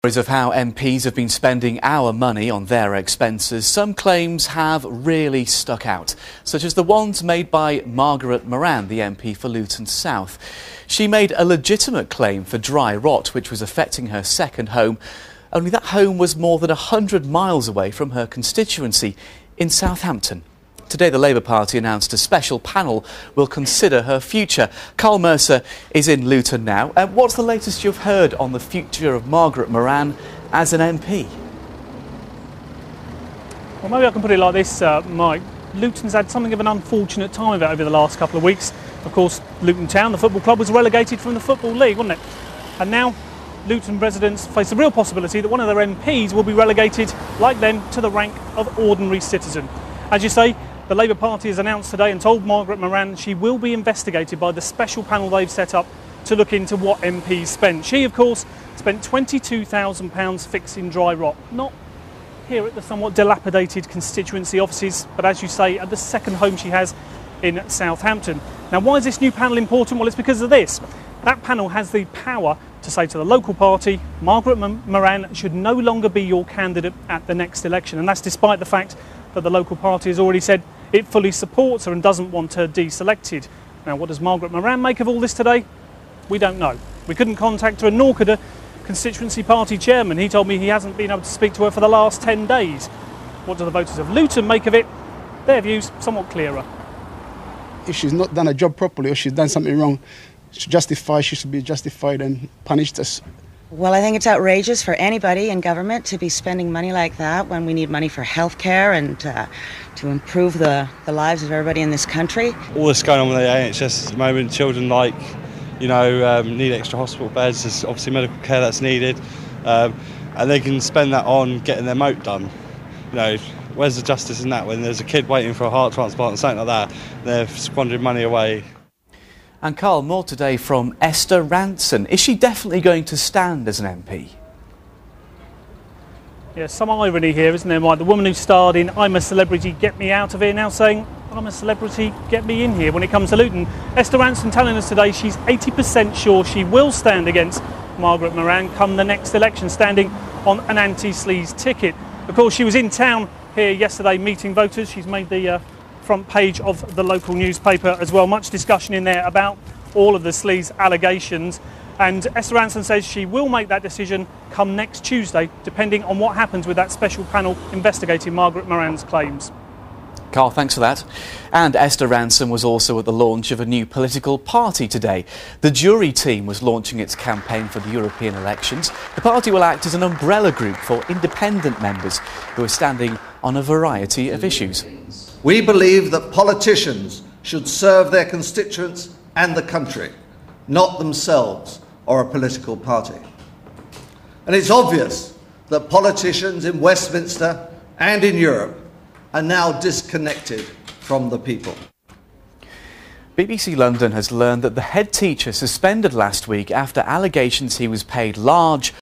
Stories of how MPs have been spending our money on their expenses. Some claims have really stuck out, such as the ones made by Margaret Moran, the MP for Luton South. She made a legitimate claim for dry rot, which was affecting her second home, only that home was more than 100 miles away from her constituency in Southampton. Today, the Labour Party announced a special panel will consider her future. Carl Mercer is in Luton now. What's the latest you've heard on the future of Margaret Moran as an MP? Well, maybe I can put it like this, Mike. Luton's had something of an unfortunate time of it over the last couple of weeks. Of course, Luton Town, the football club, was relegated from the Football League, wasn't it? And now Luton residents face the real possibility that one of their MPs will be relegated, like them, to the rank of ordinary citizen. As you say, the Labour Party has announced today and told Margaret Moran she will be investigated by the special panel they've set up to look into what MPs spent. She, of course, spent £22,000 fixing dry rot, not here at the somewhat dilapidated constituency offices, but as you say, at the second home she has in Southampton. Now, why is this new panel important? Well, it's because of this. That panel has the power to say to the local party, Margaret Moran should no longer be your candidate at the next election, and that's despite the fact that the local party has already said it fully supports her and doesn't want her deselected. Now, what does Margaret Moran make of all this today? We don't know. We couldn't contact her, nor could a constituency party chairman. He told me he hasn't been able to speak to her for the last 10 days. What do the voters of Luton make of it? Their views somewhat clearer. If she's not done a job properly or she's done something wrong, she should be justified and punished. Well, I think it's outrageous for anybody in government to be spending money like that when we need money for healthcare and to improve the lives of everybody in this country. All this going on with the NHS at the moment, children need extra hospital beds, there's obviously medical care that's needed, and they can spend that on getting their moat done. Where's the justice in that when there's a kid waiting for a heart transplant and something like that? They're squandering money away. And Carl, more today from Esther Ranson. Is she definitely going to stand as an MP? Yeah, some irony here, isn't there, Mike? The woman who starred in I'm a Celebrity, Get Me Out of Here now saying I'm a celebrity, get me in here when it comes to Luton. Esther Ranson telling us today she's 80% sure she will stand against Margaret Moran come the next election, standing on an anti-sleaze ticket. Of course, she was in town here yesterday meeting voters. She's made the front page of the local newspaper as well. Much discussion in there about all of the sleaze allegations. And Esther Ranson says she will make that decision come next Tuesday, depending on what happens with that special panel investigating Margaret Moran's claims. Carl, thanks for that. And Esther Ranson was also at the launch of a new political party today. The Jury team was launching its campaign for the European elections. The party will act as an umbrella group for independent members who are standing on a variety of issues. We believe that politicians should serve their constituents and the country, not themselves or a political party. And it's obvious that politicians in Westminster and in Europe are now disconnected from the people. BBC London has learned that the head teacher suspended last week after allegations he was paid large